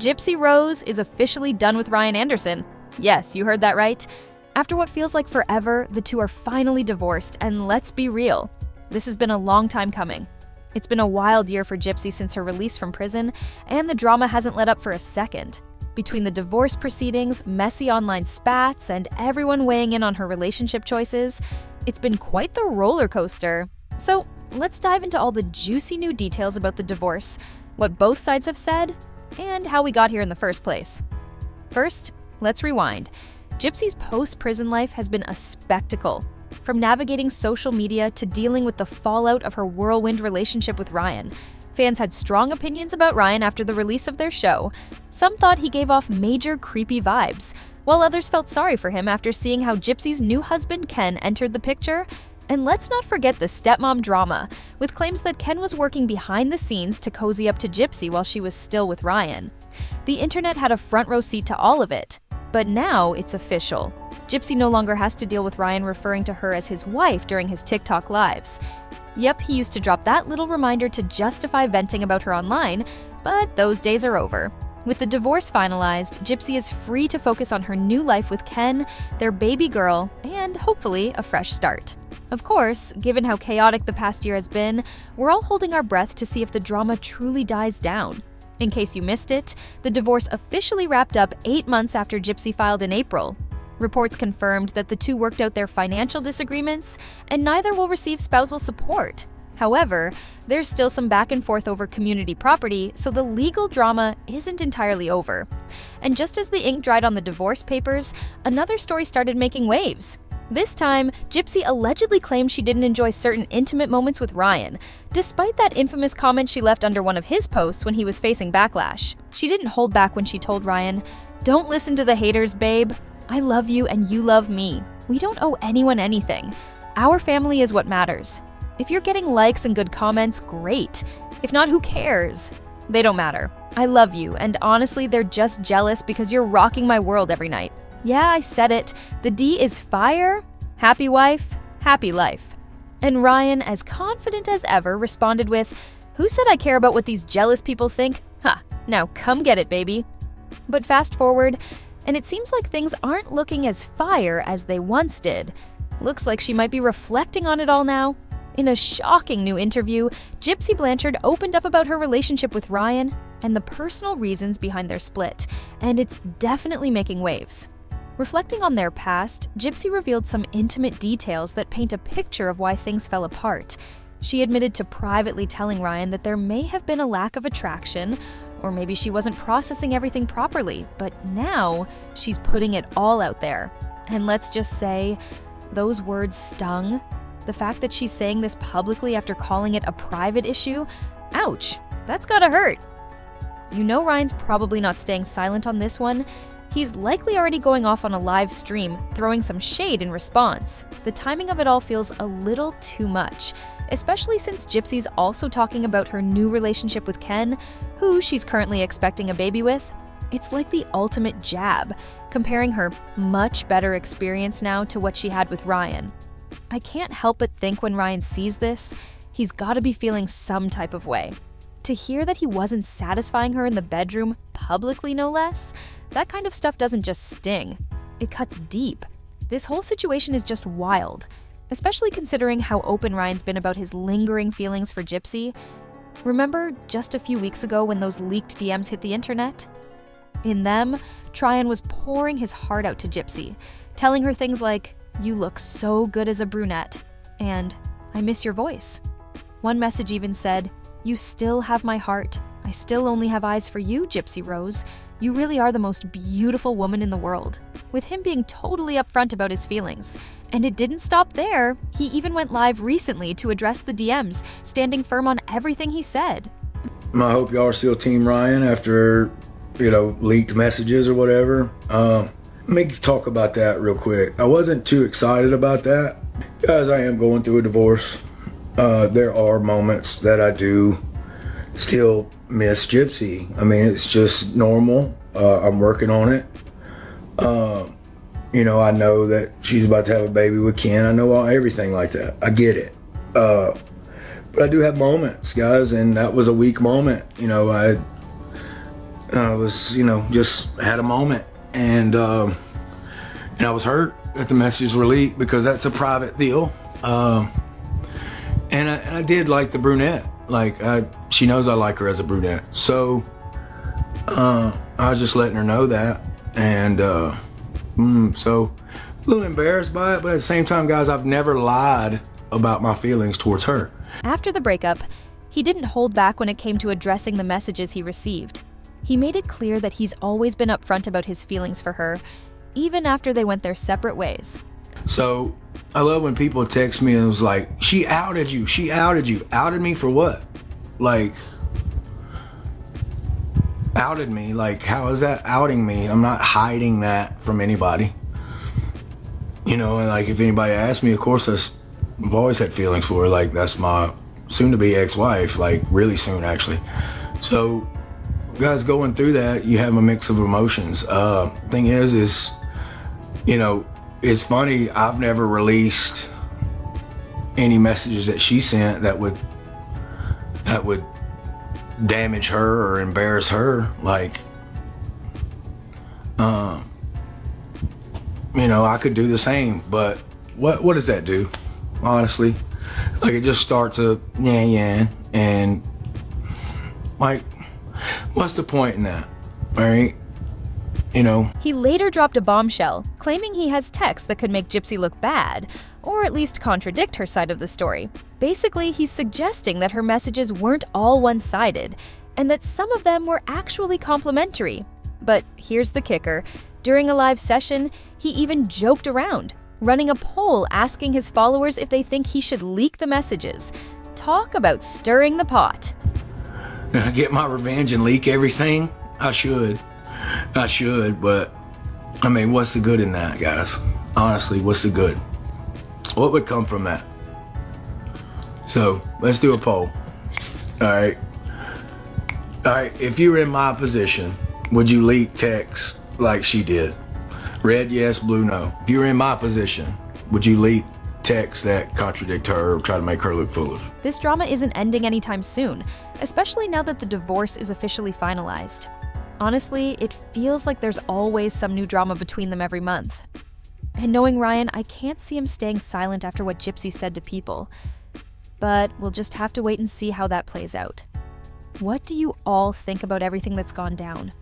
Gypsy Rose is officially done with Ryan Anderson. Yes, you heard that right. After what feels like forever, the two are finally divorced, and let's be real, this has been a long time coming. It's been a wild year for Gypsy since her release from prison, and the drama hasn't let up for a second. Between the divorce proceedings, messy online spats, and everyone weighing in on her relationship choices, it's been quite the roller coaster. So let's dive into all the juicy new details about the divorce, what both sides have said, and how we got here in the first place. First, let's rewind. Gypsy's post-prison life has been a spectacle. From navigating social media to dealing with the fallout of her whirlwind relationship with Ryan. Fans had strong opinions about Ryan after the release of their show. Some thought he gave off major creepy vibes, while others felt sorry for him after seeing how Gypsy's new husband Ken entered the picture. And let's not forget the stepmom drama, with claims that Ken was working behind the scenes to cozy up to Gypsy while she was still with Ryan. The internet had a front row seat to all of it. But now it's official. Gypsy no longer has to deal with Ryan referring to her as his wife during his TikTok lives. Yep, he used to drop that little reminder to justify venting about her online, but those days are over. With the divorce finalized, Gypsy is free to focus on her new life with Ken, their baby girl, and hopefully a fresh start. Of course, given how chaotic the past year has been, we're all holding our breath to see if the drama truly dies down. In case you missed it, the divorce officially wrapped up 8 months after Gypsy filed in April. Reports confirmed that the two worked out their financial disagreements, and neither will receive spousal support. However, there's still some back and forth over community property, so the legal drama isn't entirely over. And just as the ink dried on the divorce papers, another story started making waves. This time, Gypsy allegedly claimed she didn't enjoy certain intimate moments with Ryan, despite that infamous comment she left under one of his posts when he was facing backlash. She didn't hold back when she told Ryan, "Don't listen to the haters, babe. I love you and you love me. We don't owe anyone anything. Our family is what matters. If you're getting likes and good comments, great. If not, who cares? They don't matter. I love you, and honestly, they're just jealous because you're rocking my world every night. Yeah, I said it. The D is fire. Happy wife, happy life." And Ryan, as confident as ever, responded with, "Who said I care about what these jealous people think? Ha, now come get it, baby." But fast forward, and it seems like things aren't looking as fire as they once did. Looks like she might be reflecting on it all now. In a shocking new interview, Gypsy Blanchard opened up about her relationship with Ryan and the personal reasons behind their split, and it's definitely making waves. Reflecting on their past, Gypsy revealed some intimate details that paint a picture of why things fell apart. She admitted to privately telling Ryan that there may have been a lack of attraction, or maybe she wasn't processing everything properly, but now she's putting it all out there. And let's just say, those words stung. The fact that she's saying this publicly after calling it a private issue, ouch, that's gotta hurt. You know Ryan's probably not staying silent on this one. He's likely already going off on a live stream, throwing some shade in response. The timing of it all feels a little too much, especially since Gypsy's also talking about her new relationship with Ken, who she's currently expecting a baby with. It's like the ultimate jab, comparing her much better experience now to what she had with Ryan. I can't help but think when Ryan sees this, he's gotta be feeling some type of way. To hear that he wasn't satisfying her in the bedroom, publicly no less, that kind of stuff doesn't just sting. It cuts deep. This whole situation is just wild, especially considering how open Ryan's been about his lingering feelings for Gypsy. Remember just a few weeks ago when those leaked DMs hit the internet? In them, Tryon was pouring his heart out to Gypsy, telling her things like, "You look so good as a brunette," and "I miss your voice." One message even said, "You still have my heart. I still only have eyes for you, Gypsy Rose. You really are the most beautiful woman in the world." With him being totally upfront about his feelings. And it didn't stop there. He even went live recently to address the DMs, standing firm on everything he said. I hope y'all are still Team Ryan after, leaked messages or whatever. Let me talk about that real quick. I wasn't too excited about that because I am going through a divorce. There are moments that I do still miss Gypsy. I mean, it's just normal. I'm working on it. I know that she's about to have a baby with Ken. I know everything like that. I get it. But I do have moments, guys, and that was a weak moment. I was, just had a moment, and I was hurt that the messages were leaked because that's a private deal. And I did like the brunette. She knows I like her as a brunette. So I was just letting her know that. And so a little embarrassed by it, but at the same time, guys, I've never lied about my feelings towards her. After the breakup, he didn't hold back when it came to addressing the messages he received. He made it clear that he's always been upfront about his feelings for her, even after they went their separate ways. So I love when people text me and it was like, she outed you. Outed me for what? Outed me? How is that outing me? I'm not hiding that from anybody. And if anybody asks me, of course, I've always had feelings for her. That's my soon-to-be ex-wife, really soon, actually. So, guys, going through that, you have a mix of emotions. Thing is, it's funny, I've never released any messages that she sent that would damage her or embarrass her. I could do the same, but what does that do? Honestly, it just starts a yeah, and what's the point in that, right? He later dropped a bombshell, claiming he has texts that could make Gypsy look bad, or at least contradict her side of the story. Basically, he's suggesting that her messages weren't all one-sided, and that some of them were actually complimentary. But here's the kicker. During a live session, he even joked around, running a poll asking his followers if they think he should leak the messages. Talk about stirring the pot. Get my revenge and leak everything? I should, but what's the good in that, guys? Honestly, what's the good? What would come from that? So let's do a poll. All right, if you were in my position, would you leak texts like she did? Red, yes, blue, no. If you were in my position, would you leak texts that contradict her or try to make her look foolish? This drama isn't ending anytime soon, especially now that the divorce is officially finalized. Honestly, it feels like there's always some new drama between them every month. And knowing Ryan, I can't see him staying silent after what Gypsy said to people. But we'll just have to wait and see how that plays out. What do you all think about everything that's gone down?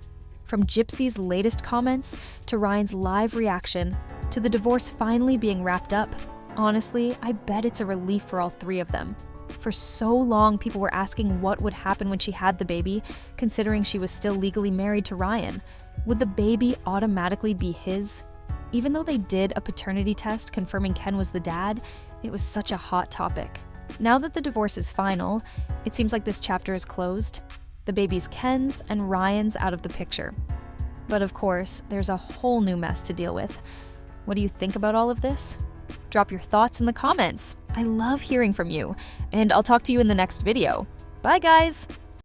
From Gypsy's latest comments, to Ryan's live reaction, to the divorce finally being wrapped up. Honestly, I bet it's a relief for all three of them. For so long, people were asking what would happen when she had the baby, considering she was still legally married to Ryan. Would the baby automatically be his? Even though they did a paternity test confirming Ken was the dad, it was such a hot topic. Now that the divorce is final, it seems like this chapter is closed. The baby's Ken's and Ryan's out of the picture. But of course, there's a whole new mess to deal with. What do you think about all of this? Drop your thoughts in the comments. I love hearing from you, and I'll talk to you in the next video. Bye, guys!